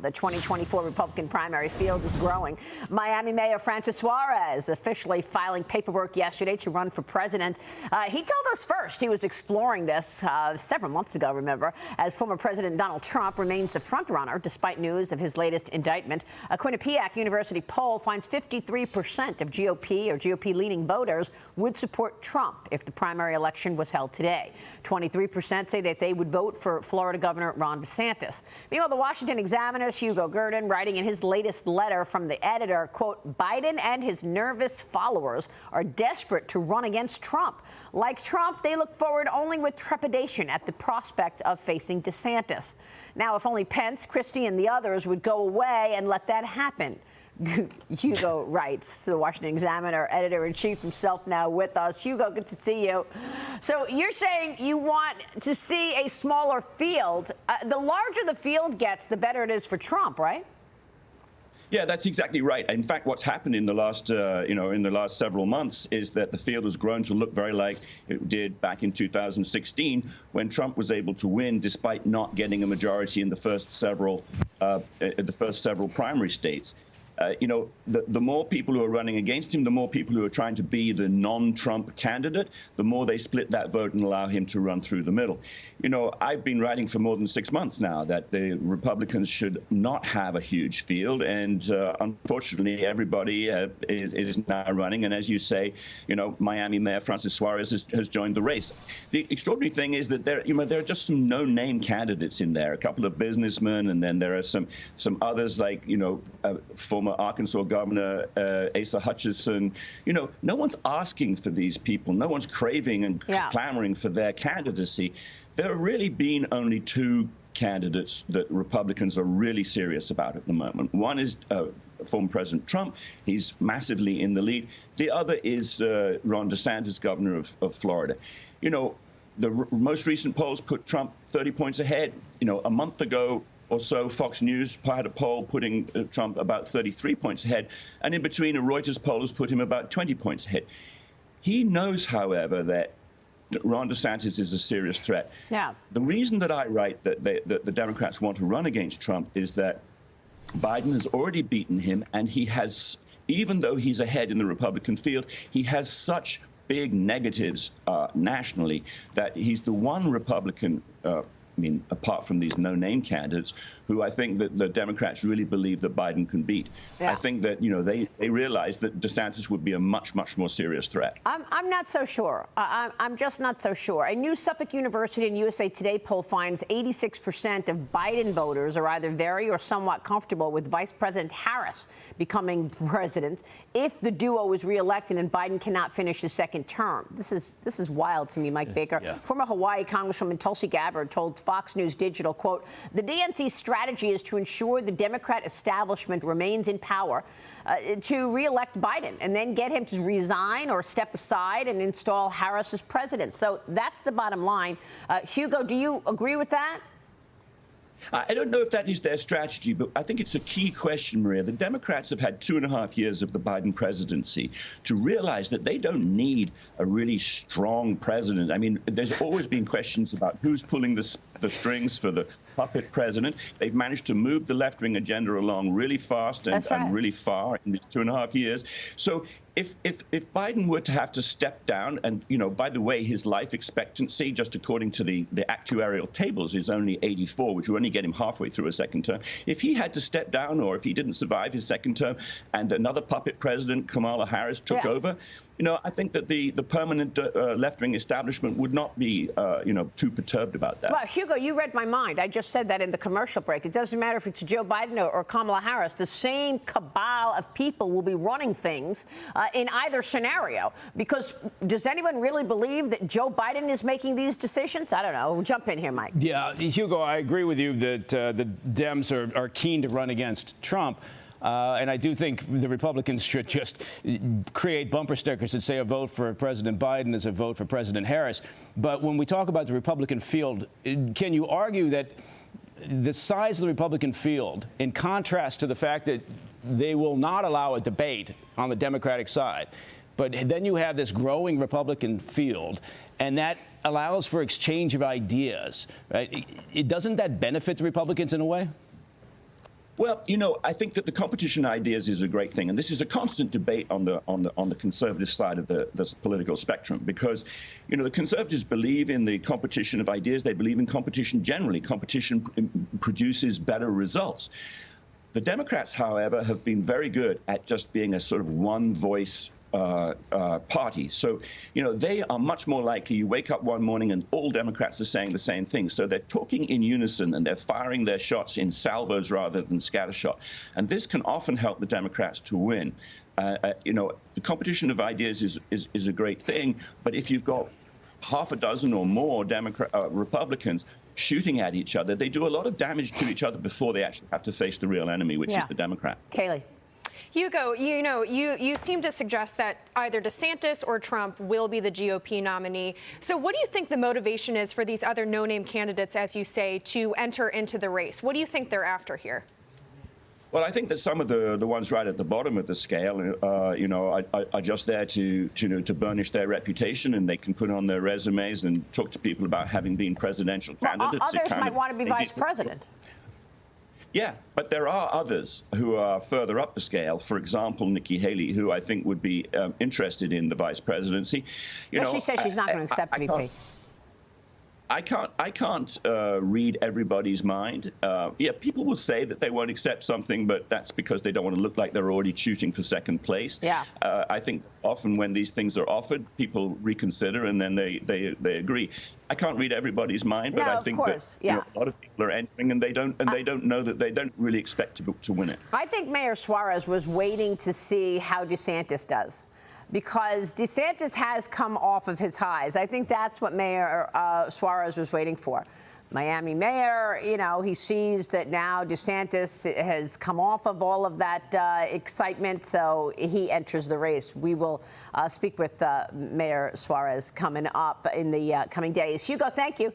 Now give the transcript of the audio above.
The 2024 Republican primary field is growing. Miami Mayor Francis Suarez officially filing paperwork yesterday to run for president. He told us first he was exploring this several months ago, remember, as former President Donald Trump remains the frontrunner despite news of his latest indictment. A Quinnipiac University poll finds 53% of GOP or GOP-leaning voters would support Trump if the primary election was held today. 23% say that they would vote for Florida Governor Ron DeSantis. Meanwhile, the Washington Examiner Hugo Gurdon, writing in his latest letter from the editor, quote, Biden and his nervous followers are desperate to run against Trump. Like Trump, they look forward only with trepidation at the prospect of facing DeSantis. Now, if only Pence, Christie, and the others would go away and let that happen. Hugo writes, the Washington Examiner editor-in-chief himself now with us. Hugo, good to see you. So you're saying you want to see a smaller field. The larger the field gets, the better it is for Trump, right? Yeah, that's exactly right. In fact, what's happened in the last, in the last several months is that the field has grown to look very like it did back in 2016 when Trump was able to win despite not getting a majority in the first several primary states. The more people who are running against him, the more people who are trying to be the non-Trump candidate, the more they split that vote and allow him to run through the middle. I've been writing for more than 6 months now that the Republicans should not have a huge field. And unfortunately, everybody is now running. And as you say, Miami Mayor Francis Suarez has joined the race. The extraordinary thing is that there are just some no-name candidates in there, a couple of businessmen, and then there are some others like, former Arkansas Governor Asa Hutchinson. No one's asking for these people. No one's craving and clamoring for their candidacy. There have really been only two candidates that Republicans are really serious about at the moment. One is former President Trump. He's massively in the lead. The other is Ron DeSantis, governor of Florida. The most recent polls put Trump 30 points ahead. A month ago or so, Fox News had a poll putting Trump about 33 points ahead, and in between, a Reuters poll has put him about 20 points ahead. He knows, however, that Ron DeSantis is a serious threat. Yeah. The reason that I write that the Democrats want to run against Trump is that Biden has already beaten him, and he has, even though he's ahead in the Republican field, he has such big negatives nationally that he's the one Republican apart from these no-name candidates, who I think that the Democrats really believe that Biden can beat. Yeah. I think that, they realize that DeSantis would be a much, much more serious threat. I'm not so sure. I'm just not so sure. A new Suffolk University and USA Today poll finds 86% of Biden voters are either very or somewhat comfortable with Vice President Harris becoming president if the duo is reelected and Biden cannot finish his second term. This is wild to me, Mike Baker. Yeah. Former Hawaii Congresswoman Tulsi Gabbard told Fox News Digital, quote, the DNC's strategy is to ensure the Democrat establishment remains in power to reelect Biden and then get him to resign or step aside and install Harris as president. So that's the bottom line. Hugo, do you agree with that? I don't know if that is their strategy, but I think it's a key question, Maria. The Democrats have had 2.5 years of the Biden presidency to realize that they don't need a really strong president. I mean, there's always been questions about who's pulling the strings for the puppet president. They've managed to move the left-wing agenda along really fast and really far in these 2.5 years. So if Biden were to have to step down, and, by the way, his life expectancy, just according to the actuarial tables, is only 84, which will only get him halfway through a second term. If he had to step down, or if he didn't survive his second term and another puppet president, Kamala Harris, took over, I think that the permanent left-wing establishment would not be, too perturbed about that. Well, Hugo, you read my mind. I just said that in the commercial break. It doesn't matter if it's Joe Biden or Kamala Harris. The same cabal of people will be running things in either scenario. Because does anyone really believe that Joe Biden is making these decisions? I don't know. Jump in here, Mike. Yeah, Hugo, I agree with you that the Dems are keen to run against Trump. And I do think the Republicans should just create bumper stickers that say a vote for President Biden is a vote for President Harris. But when we talk about the Republican field, can you argue that the size of the Republican field, in contrast to the fact that they will not allow a debate on the Democratic side, but then you have this growing Republican field, and that allows for exchange of ideas, right? Doesn't that benefit the Republicans in a way? Well, I think that the competition ideas is a great thing, and this is a constant debate on the conservative side of the political spectrum, because, the conservatives believe in the competition of ideas. They believe in competition generally. Competition produces better results. The Democrats, however, have been very good at just being a sort of one-voice party. So, they are much more likely, you wake up one morning and all Democrats are saying the same thing. So they're talking in unison and they're firing their shots in salvos rather than scattershot. And this can often help the Democrats to win. The competition of ideas is a great thing. But if you've got half a dozen or more Republicans shooting at each other, they do a lot of damage to each other before they actually have to face the real enemy, which is the Democrat. Kayleigh. Hugo, you seem to suggest that either DeSantis or Trump will be the GOP nominee. So what do you think the motivation is for these other no-name candidates, as you say, to enter into the race? What do you think they're after here? Well, I think that some of the ones right at the bottom of the scale, are just there to burnish their reputation, and they can put on their resumes and talk to people about having been presidential candidates. Others might want to be vice president. Yeah, but there are others who are further up the scale. For example, Nikki Haley, who I think would be interested in the vice presidency. She says she's not going to accept VP. I can't read everybody's mind. People will say that they won't accept something, but that's because they don't want to look like they're already shooting for second place. Yeah. I think often when these things are offered, people reconsider and then they agree. I can't read everybody's mind, but I think that a lot of people are entering and they don't know that they don't really expect to win it. I think Mayor Suarez was waiting to see how DeSantis does, because DeSantis has come off of his highs. I think that's what Mayor Suarez was waiting for. Miami mayor, he sees that now DeSantis has come off of all of that excitement, so he enters the race. We will speak with Mayor Suarez coming up in the coming days. Hugo, thank you.